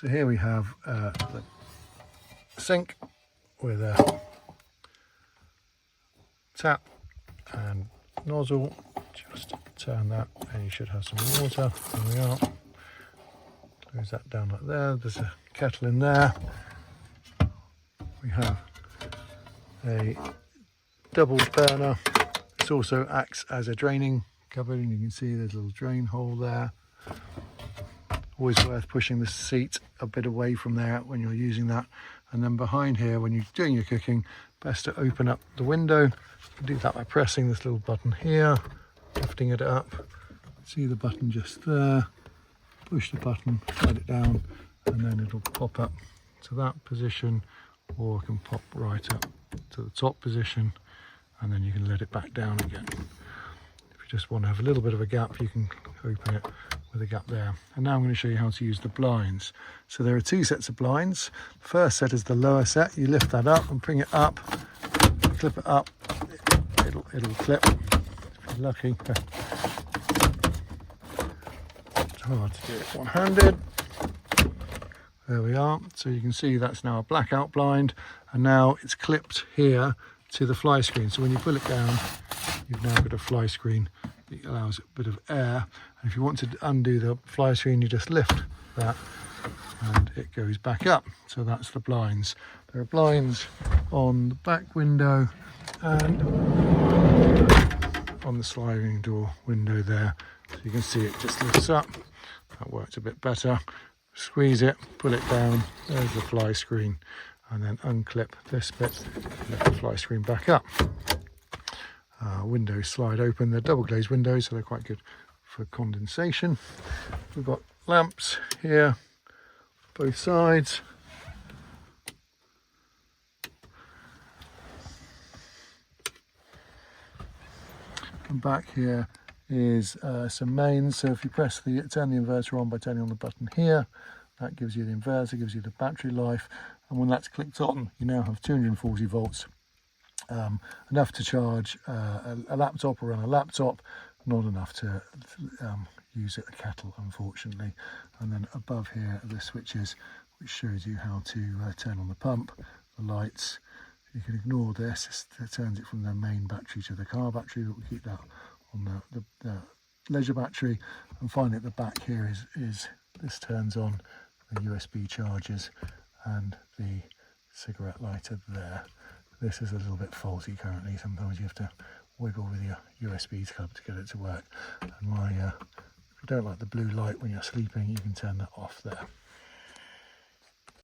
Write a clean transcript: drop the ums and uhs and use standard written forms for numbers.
So here we have the sink with a tap and nozzle. Just turn that and you should have some water. There we are. Close that down like there. There's a kettle in there. We have a double burner. This also acts as a draining cupboard, and you can see there's a little drain hole there. Always worth pushing the seat a bit away from there when you're using that. And then behind here, when you're doing your cooking, best to open up the window. You can do that by pressing this little button here, lifting it up. See the button just there. Push the button, slide it down, and then it'll pop up to that position, or it can pop right up to the top position, and then you can let it back down again. If you just want to have a little bit of a gap, you can open it with a gap there. And now I'm going to show you how to use the blinds. So there are two sets of blinds. The first set is the lower set. You lift that up and bring it up, clip it up, it'll clip if you're lucky. It's hard to do it one-handed. There we are. So you can see that's now a blackout blind, and now it's clipped here to the fly screen. So when you pull it down, you've now got a fly screen that allows a bit of air. And if you want to undo the fly screen, you just lift that and it goes back up. So that's the blinds. There are blinds on the back window and on the sliding door window there. So you can see it just lifts up. That works a bit better. Squeeze it, pull it down, there's the fly screen, and then unclip this bit, lift the fly screen back up. Windows slide open. They're double glazed windows, so they're quite good for condensation. We've got lamps here, both sides. And back here is some mains. So if you turn the inverter on by turning on the button here, that gives you the inverter, gives you the battery life, and when that's clicked on, you now have 240 volts, enough to charge a laptop or run a laptop, not enough to use a kettle, unfortunately. And then above here are the switches, which shows you how to turn on the pump, the lights. You can ignore this, it turns it from the main battery to the car battery, but we keep that on the leisure battery. And finally at the back here is this turns on the USB chargers and the cigarette lighter there. This is a little bit faulty currently. Sometimes you have to wiggle with your USB hub to get it to work. And if you don't like the blue light when you're sleeping, you can turn that off there.